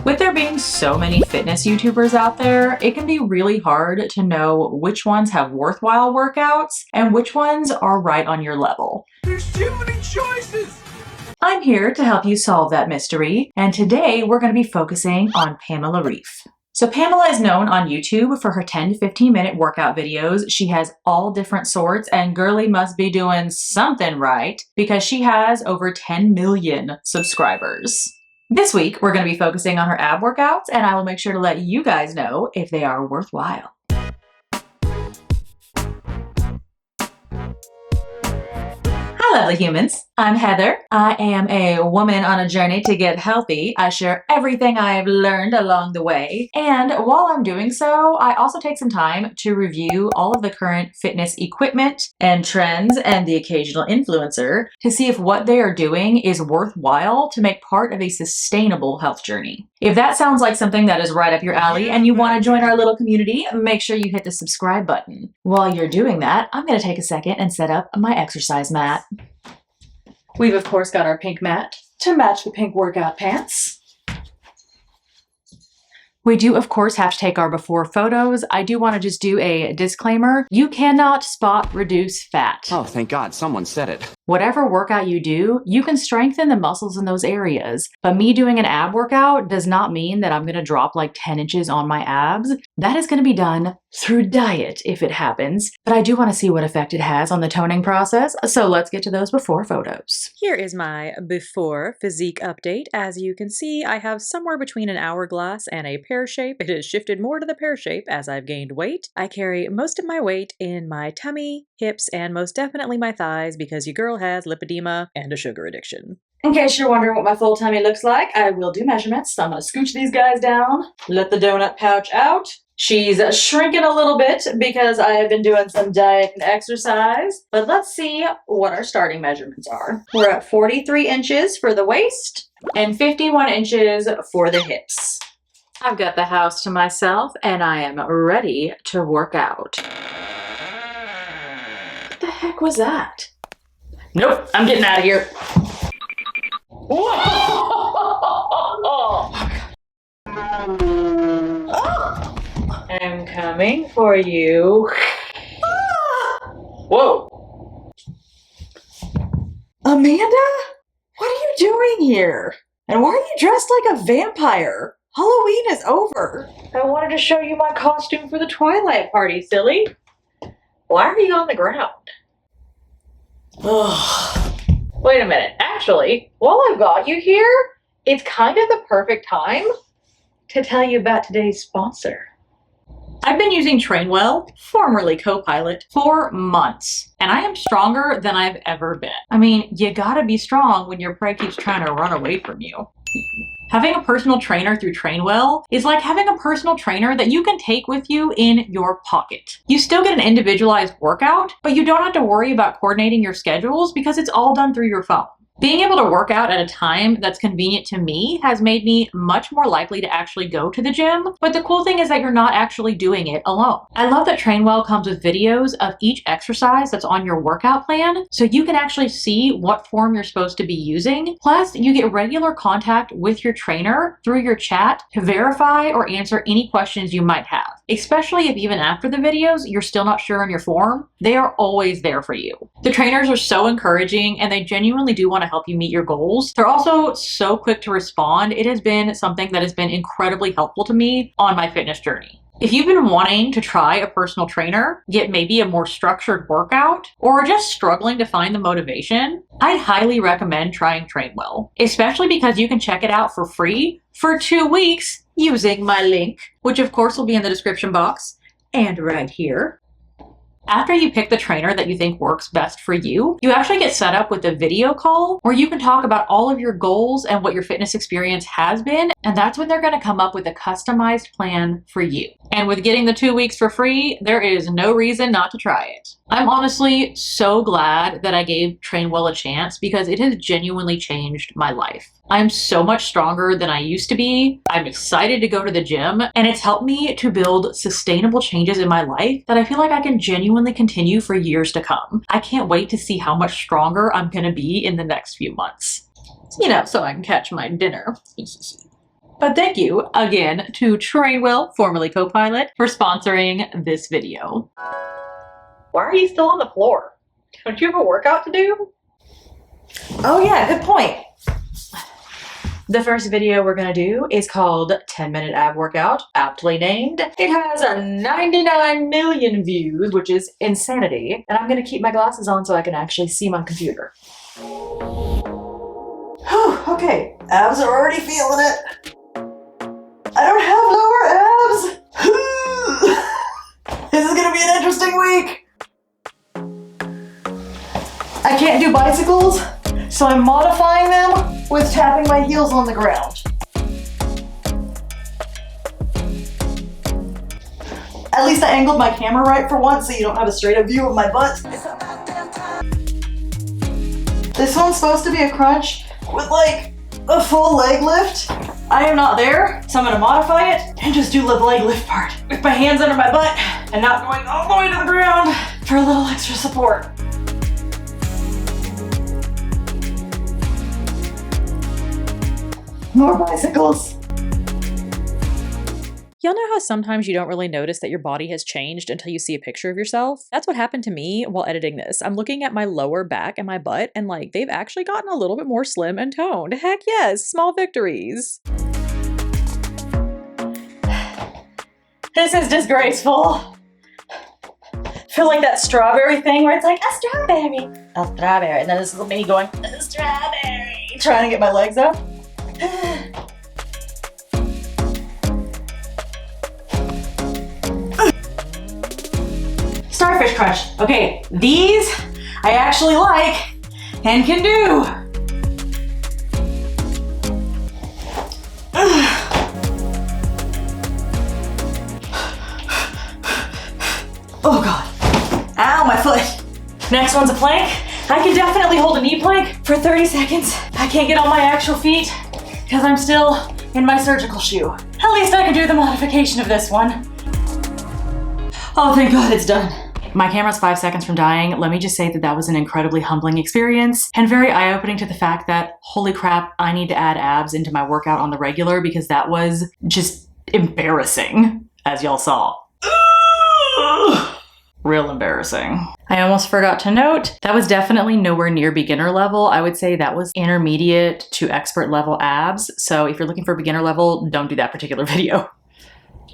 With there being so many fitness YouTubers out there, it can be really hard to know which ones have worthwhile workouts and which ones are right on your level. There's too many choices! I'm here to help you solve that mystery, and today we're going to be focusing on Pamela Reif. So Pamela is known on YouTube for her 10 to 15 minute workout videos. She has all different sorts, and girly must be doing something right because she has over 10 million subscribers. This week, we're going to be focusing on her ab workouts, and I will make sure to let you guys know if they are worthwhile. Hi, lovely humans. I'm Heather. I am a woman on a journey to get healthy. I share everything I have learned along the way. And while I'm doing so, I also take some time to review all of the current fitness equipment and trends and the occasional influencer to see if what they are doing is worthwhile to make part of a sustainable health journey. If that sounds like something that is right up your alley and you want to join our little community, make sure you hit the subscribe button. While you're doing that, I'm going to take a second and set up my exercise mat. We've of course got our pink mat to match the pink workout pants. We do, of course, have to take our before photos. I do want to just do a disclaimer. You cannot spot reduce fat. Oh, thank God, someone said it. Whatever workout you do, you can strengthen the muscles in those areas. But me doing an ab workout does not mean that I'm going to drop like 10 inches on my abs. That is going to be done through diet if it happens. But I do want to see what effect it has on the toning process. So let's get to those before photos. Here is my before physique update. As you can see, I have somewhere between an hourglass and a pear shape. It has shifted more to the pear shape as I've gained weight. I carry most of my weight in my tummy, hips, and most definitely my thighs because your girl has lipedema and a sugar addiction. In case you're wondering what my full tummy looks like, I will do measurements. So I'm going to scooch these guys down, let the donut pouch out. She's shrinking a little bit because I have been doing some diet and exercise. But let's see what our starting measurements are. We're at 43 inches for the waist and 51 inches for the hips. I've got the house to myself and I am ready to work out. What the heck was that? Nope, I'm getting out of here. I'm coming for you. Whoa. Amanda? What are you doing here? And why are you dressed like a vampire? Halloween is over. I wanted to show you my costume for the Twilight party, silly. Why are you on the ground? Ugh. Wait a minute. Actually, while I've got you here, it's kind of the perfect time to tell you about today's sponsor. I've been using Trainwell, formerly Copilot, for months, and I am stronger than I've ever been. I mean, you gotta be strong when your prey keeps trying to run away from you. Having a personal trainer through Trainwell is like having a personal trainer that you can take with you in your pocket. You still get an individualized workout, but you don't have to worry about coordinating your schedules because it's all done through your phone. Being able to work out at a time that's convenient to me has made me much more likely to actually go to the gym, but the cool thing is that you're not actually doing it alone. I love that Trainwell comes with videos of each exercise that's on your workout plan, so you can actually see what form you're supposed to be using. Plus, you get regular contact with your trainer through your chat to verify or answer any questions you might have. Especially if even after the videos, you're still not sure on your form, they are always there for you. The trainers are so encouraging and they genuinely do want to help you meet your goals. They're also so quick to respond. It has been something that has been incredibly helpful to me on my fitness journey. If you've been wanting to try a personal trainer, get maybe a more structured workout, or are just struggling to find the motivation, I'd highly recommend trying Trainwell, especially because you can check it out for free for 2 weeks using my link, which of course will be in the description box and right here. After you pick the trainer that you think works best for you, you actually get set up with a video call where you can talk about all of your goals and what your fitness experience has been, and that's when they're going to come up with a customized plan for you. And with getting the 2 weeks for free, there is no reason not to try it. I'm honestly so glad that I gave Trainwell a chance because it has genuinely changed my life. I'm so much stronger than I used to be. I'm excited to go to the gym, and it's helped me to build sustainable changes in my life that I feel like I can genuinely continue for years to come. I can't wait to see how much stronger I'm gonna be in the next few months. You know, so I can catch my dinner. But thank you again to Trainwell, formerly Copilot, for sponsoring this video. Why are you still on the floor? Don't you have a workout to do? Oh yeah, good point. The first video we're gonna do is called 10-minute ab workout, aptly named. It has 99 million views, which is insanity. And I'm gonna keep my glasses on so I can actually see my computer. Okay, abs are already feeling it. I don't have lower abs. This is gonna be an interesting week. I can't do bicycles, so I'm modifying them with tapping my heels on the ground. At least I angled my camera right for once so you don't have a straight up view of my butt. This one's supposed to be a crunch with like a full leg lift. I am not there, so I'm gonna modify it and just do the leg lift part with my hands under my butt and not going all the way to the ground for a little extra support. More bicycles. Y'all know how sometimes you don't really notice that your body has changed until you see a picture of yourself? That's what happened to me while editing this. I'm looking at my lower back and my butt, and like, they've actually gotten a little bit more slim and toned. Heck yes, small victories. This is disgraceful. I feel like that strawberry thing where it's like, a strawberry, and then this is me going, a strawberry, trying to get my legs up. Starfish crunch. Okay, these I actually like and can do. Oh God. Ow, my foot. Next one's a plank. I can definitely hold a knee plank for 30 seconds. I can't get on my actual feet because I'm still in my surgical shoe. At least I can do the modification of this one. Oh, thank God it's done. My camera's 5 seconds from dying. Let me just say that that was an incredibly humbling experience and very eye-opening to the fact that, holy crap, I need to add abs into my workout on the regular because that was just embarrassing, as y'all saw. Real embarrassing. I almost forgot to note, that was definitely nowhere near beginner level. I would say that was intermediate to expert level abs. So if you're looking for beginner level, don't do that particular video.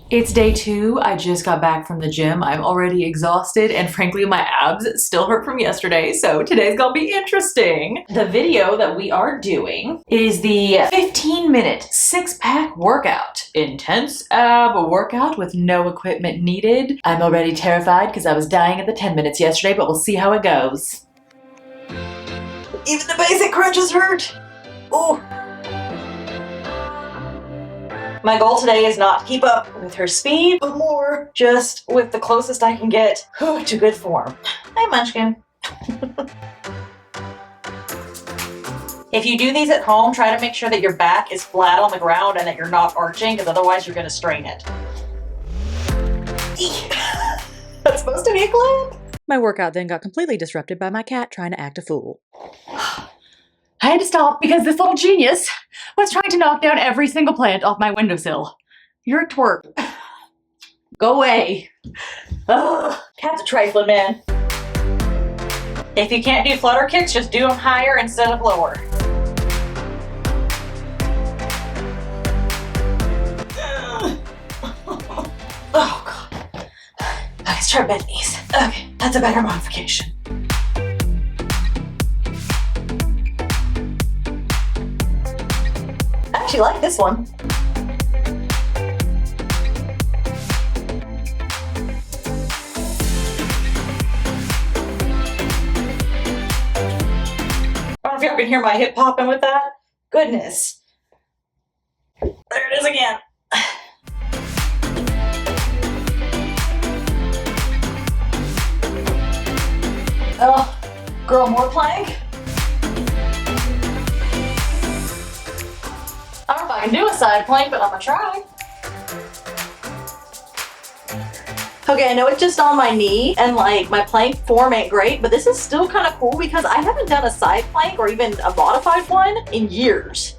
It's day 2. I just got back from the gym. I'm already exhausted and frankly my abs still hurt from yesterday, so today's gonna be interesting. The video that we are doing is the 15-minute 6-pack workout. Intense ab workout with no equipment needed. I'm already terrified because I was dying at the 10 minutes yesterday, but we'll see how it goes. Even the basic crunches hurt. Ooh. My goal today is not to keep up with her speed, but more just with the closest I can get to good form. Hi, Munchkin. If you do these at home, try to make sure that your back is flat on the ground and that you're not arching, because otherwise you're going to strain it. That's supposed to be a clip. My workout then got completely disrupted by my cat trying to act a fool. I had to stop because this little genius was trying to knock down every single plant off my windowsill. You're a twerp. Go away. Ugh. Cat's a trifling man. If you can't do flutter kicks, just do them higher instead of lower. Oh God. Okay, let's try bent knees. Okay, that's a better modification. I actually like this one. I don't know if y'all can hear my hip popping with that. Goodness. There it is again. Oh, girl, more plank. I don't know if I can do a side plank, but I'm gonna try. Okay, I know it's just on my knee and like my plank form ain't great, but this is still kind of cool because I haven't done a side plank or even a modified one in years.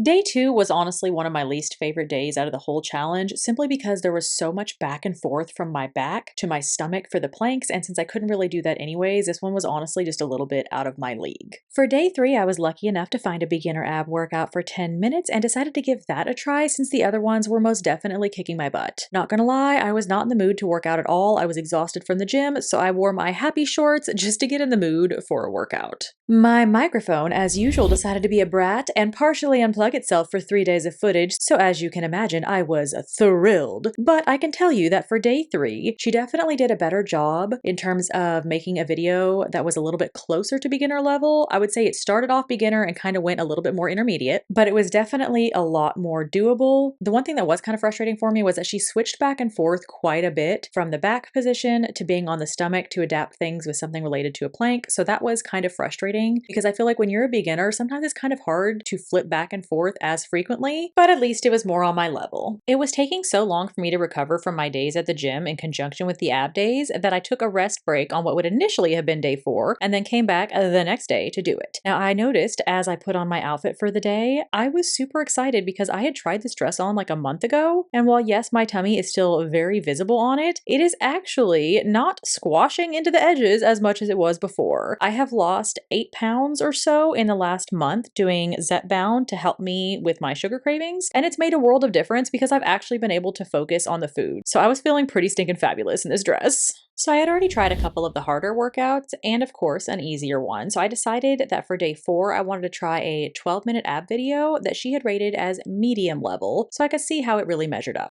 Day 2 was honestly one of my least favorite days out of the whole challenge, simply because there was so much back and forth from my back to my stomach for the planks, and since I couldn't really do that anyways, this one was honestly just a little bit out of my league. For day 3, I was lucky enough to find a beginner ab workout for 10 minutes and decided to give that a try since the other ones were most definitely kicking my butt. Not gonna lie, I was not in the mood to work out at all. I was exhausted from the gym, so I wore my happy shorts just to get in the mood for a workout. My microphone, as usual, decided to be a brat and partially unplug itself for 3 days of footage, so as you can imagine, I was thrilled. But I can tell you that for day 3, she definitely did a better job in terms of making a video that was a little bit closer to beginner level. I would say it started off beginner and kind of went a little bit more intermediate, but it was definitely a lot more doable. The one thing that was kind of frustrating for me was that she switched back and forth quite a bit from the back position to being on the stomach to adapt things with something related to a plank, so that was kind of frustrating because I feel like when you're a beginner, sometimes it's kind of hard to flip back and forth as frequently, but at least it was more on my level. It was taking so long for me to recover from my days at the gym in conjunction with the ab days that I took a rest break on what would initially have been day 4 and then came back the next day to do it. Now I noticed as I put on my outfit for the day, I was super excited because I had tried this dress on like a month ago, and while yes, my tummy is still very visible on it, it is actually not squashing into the edges as much as it was before. I have lost 8 pounds or so in the last month doing Zepbound to help me with my sugar cravings, and it's made a world of difference because I've actually been able to focus on the food. So I was feeling pretty stinking fabulous in this dress. So I had already tried a couple of the harder workouts and of course an easier one. So I decided that for day 4, I wanted to try a 12-minute ab video that she had rated as medium level so I could see how it really measured up.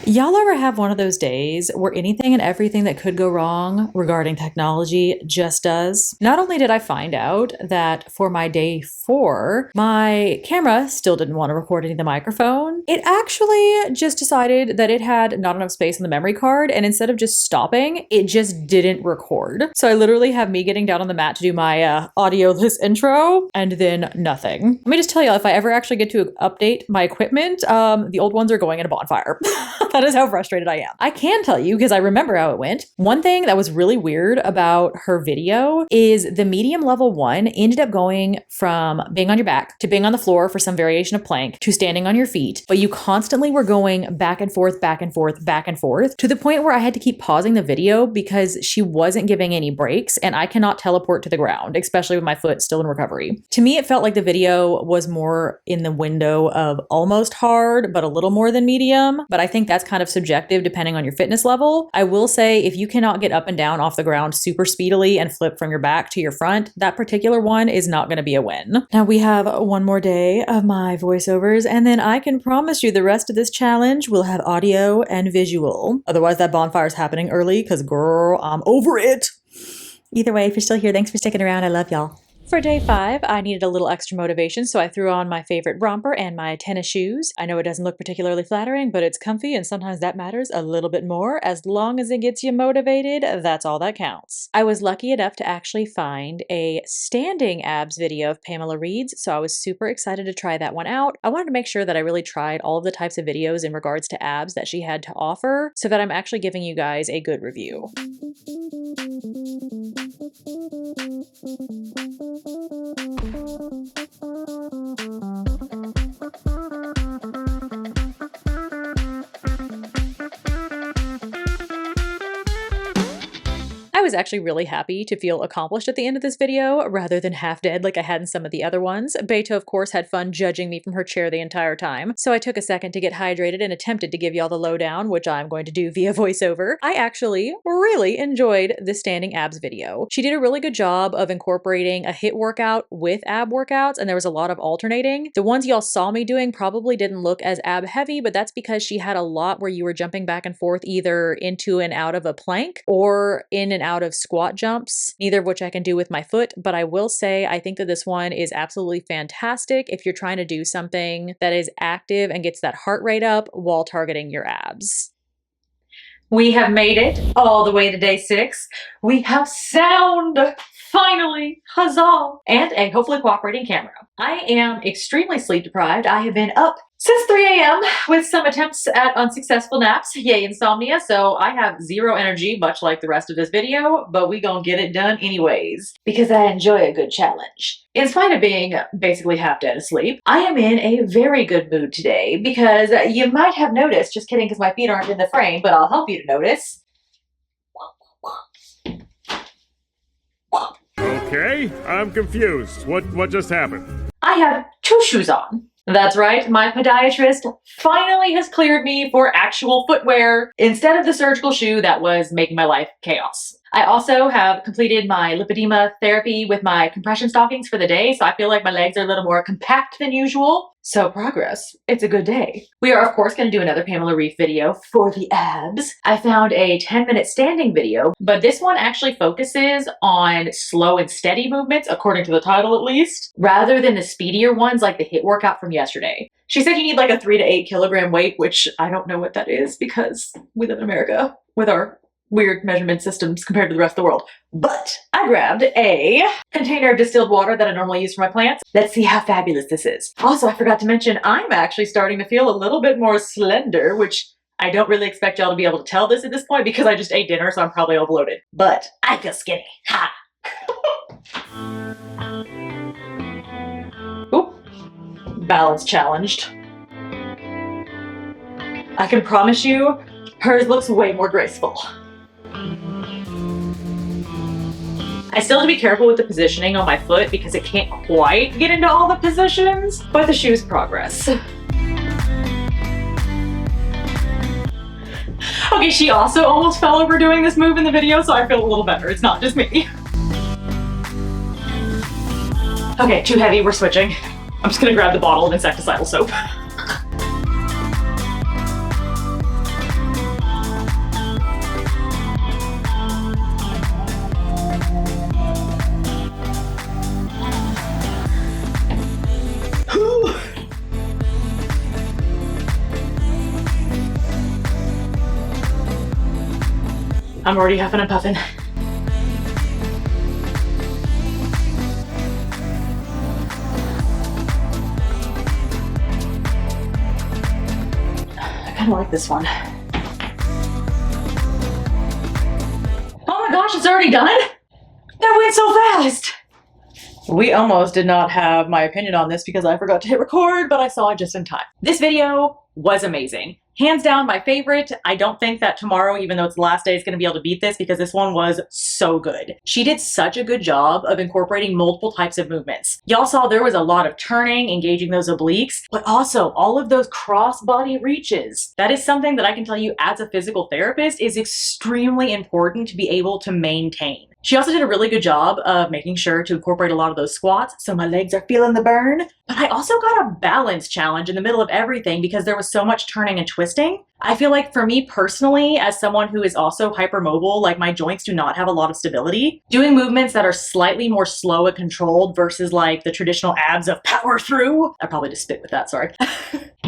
Y'all ever have one of those days where anything and everything that could go wrong regarding technology just does? Not only did I find out that for my day 4, my camera still didn't want to record any of the microphone, it actually just decided that it had not enough space on the memory card, and instead of just stopping, it just didn't record. So I literally have me getting down on the mat to do my audio-less intro, and then nothing. Let me just tell you, if I ever actually get to update my equipment, the old ones are going in a bonfire. That is how frustrated I am. I can tell you, because I remember how it went. One thing that was really weird about her video is the medium level one ended up going from being on your back to being on the floor for some variation of plank to standing on your feet, but you constantly were going back and forth, back and forth, back and forth to the point where I had to keep pausing the video because she wasn't giving any breaks, and I cannot teleport to the ground, especially with my foot still in recovery. To me, it felt like the video was more in the window of almost hard, but a little more than medium, but I think that's kind of subjective depending on your fitness level. I will say if you cannot get up and down off the ground super speedily and flip from your back to your front, that particular one is not going to be a win. Now we have one more day of my voiceovers, and then I can promise you the rest of this challenge will have audio and visual. Otherwise that bonfire's happening early because girl, I'm over it. Either way, if you're still here, thanks for sticking around. I love y'all. For day 5, I needed a little extra motivation, so I threw on my favorite romper and my tennis shoes. I know it doesn't look particularly flattering, but it's comfy, and sometimes that matters a little bit more. As long as it gets you motivated, that's all that counts. I was lucky enough to actually find a standing abs video of Pamela Reif's, so I was super excited to try that one out. I wanted to make sure that I really tried all of the types of videos in regards to abs that she had to offer, so that I'm actually giving you guys a good review. I was actually really happy to feel accomplished at the end of this video rather than half dead like I had in some of the other ones. Beto, of course, had fun judging me from her chair the entire time, so I took a second to get hydrated and attempted to give y'all the lowdown, which I'm going to do via voiceover. I actually really enjoyed the standing abs video. She did a really good job of incorporating a HIIT workout with ab workouts, and there was a lot of alternating. The ones y'all saw me doing probably didn't look as ab heavy, but that's because she had a lot where you were jumping back and forth either into and out of a plank or in and out of squat jumps, neither of which I can do with my foot, but I will say I think that this one is absolutely fantastic if you're trying to do something that is active and gets that heart rate up while targeting your abs. We have made it all the way to day 6. We have sound! Finally! Huzzah! And a hopefully cooperating camera. I am extremely sleep deprived. I have been up Since 3 a.m. with some attempts at unsuccessful naps, yay insomnia, so I have zero energy, much like the rest of this video, but we gonna get it done anyways, because I enjoy a good challenge. In spite of being basically half dead asleep, I am in a very good mood today, because you might have noticed, just kidding because my feet aren't in the frame, but I'll help you to notice. Okay, I'm confused. What just happened? I have two shoes on. That's right, my podiatrist finally has cleared me for actual footwear instead of the surgical shoe that was making my life chaos. I also have completed my lipedema therapy with my compression stockings for the day, so I feel like my legs are a little more compact than usual. So progress. It's a good day. We are of course going to do another Pamela Reif video for the abs. I found a 10-minute standing video, but this one actually focuses on slow and steady movements, according to the title at least, rather than the speedier ones like the HIIT workout from yesterday. She said you need like a 3 to 8 kilogram weight, which I don't know what that is because we live in America with our weird measurement systems compared to the rest of the world. But I grabbed a container of distilled water that I normally use for my plants. Let's see how fabulous this is. Also, I forgot to mention, I'm actually starting to feel a little bit more slender, which I don't really expect y'all to be able to tell this at this point because I just ate dinner, so I'm probably all bloated. But I feel skinny. Ha! Oop. Balance challenged. I can promise you, hers looks way more graceful. I still have to be careful with the positioning on my foot because it can't quite get into all the positions, but the shoe's progress. Okay, she also almost fell over doing this move in the video, so I feel a little better. It's not just me. Okay, too heavy, we're switching. I'm just gonna grab the bottle of insecticidal soap. I'm already huffing and puffing. I kind of like this one. Oh my gosh, it's already done? That went so fast! We almost did not have my opinion on this because I forgot to hit record, but I saw it just in time. This video was amazing. Hands down my favorite. I don't think that tomorrow, even though it's the last day, is going to be able to beat this because this one was so good. She did such a good job of incorporating multiple types of movements. Y'all saw there was a lot of turning, engaging those obliques, but also all of those cross-body reaches. That is something that I can tell you as a physical therapist is extremely important to be able to maintain. She also did a really good job of making sure to incorporate a lot of those squats, so my legs are feeling the burn. But I also got a balance challenge in the middle of everything because there was so much turning and twisting. I feel like for me personally, as someone who is also hypermobile, like my joints do not have a lot of stability, doing movements that are slightly more slow and controlled versus like the traditional abs of power through, I probably just spit with that, sorry.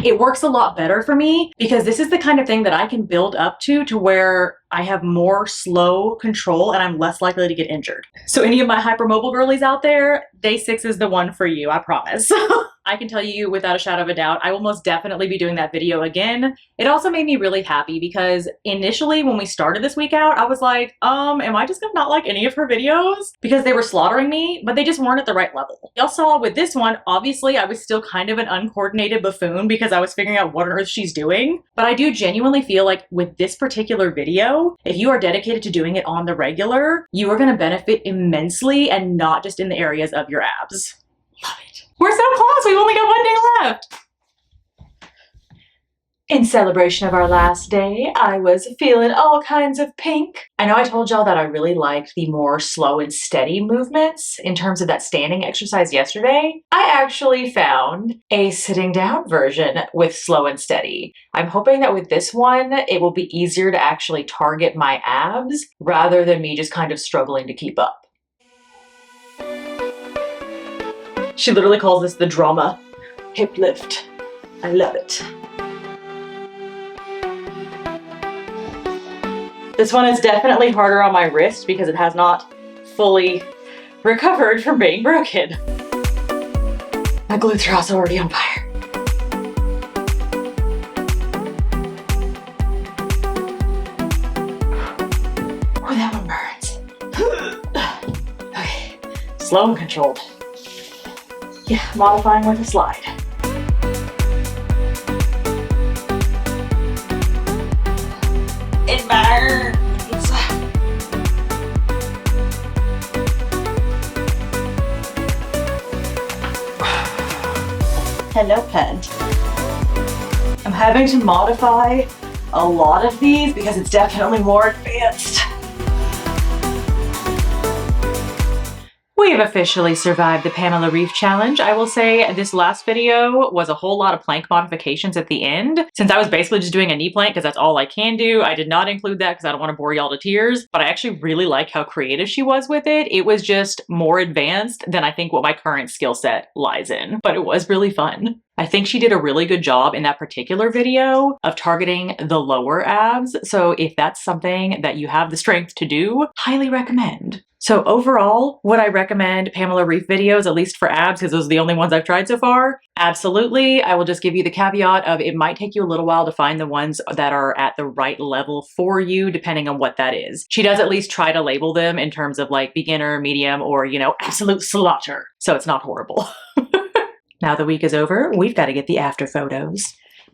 It works a lot better for me because this is the kind of thing that I can build up to where I have more slow control and I'm less likely to get injured. So any of my hypermobile girlies out there, day 6 is the one for you, I promise. I can tell you without a shadow of a doubt, I will most definitely be doing that video again. It also made me really happy because initially when we started this week out, I was like, am I just gonna not like any of her videos? Because they were slaughtering me, but they just weren't at the right level. Y'all saw with this one, obviously I was still kind of an uncoordinated buffoon because I was figuring out what on earth she's doing. But I do genuinely feel like with this particular video, if you are dedicated to doing it on the regular, you are gonna benefit immensely and not just in the areas of your abs. Love it. We're so close, we've only got 1 day left. In celebration of our last day, I was feeling all kinds of pink. I know I told y'all that I really liked the more slow and steady movements in terms of that standing exercise yesterday. I actually found a sitting down version with slow and steady. I'm hoping that with this one, it will be easier to actually target my abs rather than me just kind of struggling to keep up. She literally calls this the drama hip lift. I love it. This one is definitely harder on my wrist because it has not fully recovered from being broken. My glutes are also already on fire. slow and controlled. Yeah, modifying with a slide. It burns. Hello, pet. I'm having to modify a lot of these because it's definitely more advanced. We've officially survived the Pamela Reif challenge. I will say this last video was a whole lot of plank modifications at the end. Since I was basically just doing a knee plank because that's all I can do, I did not include that because I don't want to bore y'all to tears, but I actually really like how creative she was with it. It was just more advanced than I think what my current skill set lies in, but it was really fun. I think she did a really good job in that particular video of targeting the lower abs. So if that's something that you have the strength to do, highly recommend. So overall, would I recommend Pamela Reif videos, at least for abs, because those are the only ones I've tried so far? Absolutely. I will just give you the caveat of it might take you a little while to find the ones that are at the right level for you, depending on what that is. She does at least try to label them in terms of like beginner, medium, or, you know, absolute slaughter. So it's not horrible. Now the week is over, we've got to get the after photos.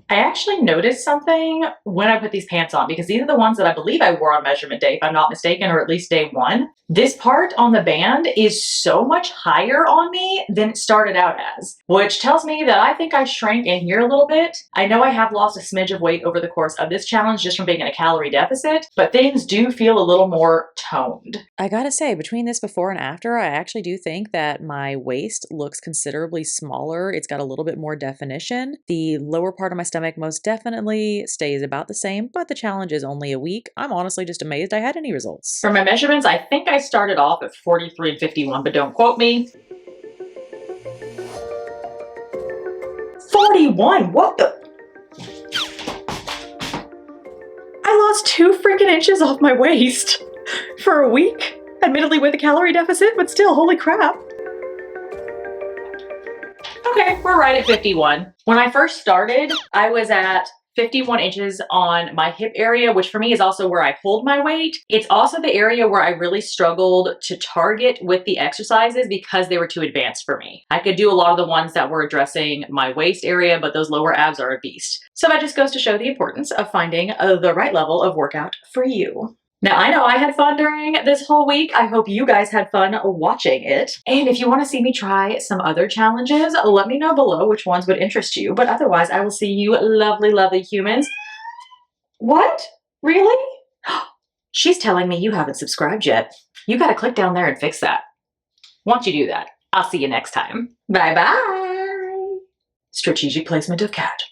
I actually noticed something when I put these pants on, because these are the ones that I believe I wore on measurement day, if I'm not mistaken, or at least day one. This part on the band is so much higher on me than it started out as, which tells me that I think I shrank in here a little bit. I know I have lost a smidge of weight over the course of this challenge just from being in a calorie deficit, but things do feel a little more toned. I gotta say, between this before and after, I actually do think that my waist looks considerably smaller. It's got a little bit more definition. The lower part of my stomach most definitely stays about the same, but the challenge is only a week. I'm honestly just amazed I had any results. For my measurements, I think I started off at 43 and 51, but don't quote me. 41? What the? I lost 2 freaking inches off my waist for a week. Admittedly with a calorie deficit, but still, holy crap. Okay, we're right at 51. When I first started, I was at 51 inches on my hip area, which for me is also where I hold my weight. It's also the area where I really struggled to target with the exercises because they were too advanced for me. I could do a lot of the ones that were addressing my waist area, but those lower abs are a beast. So that just goes to show the importance of finding the right level of workout for you. Now, I know I had fun during this whole week. I hope you guys had fun watching it. And if you want to see me try some other challenges, let me know below which ones would interest you. But otherwise, I will see you lovely, lovely humans. What? Really? She's telling me you haven't subscribed yet. You got to click down there and fix that. Once you do that, I'll see you next time. Bye-bye. Strategic placement of cat.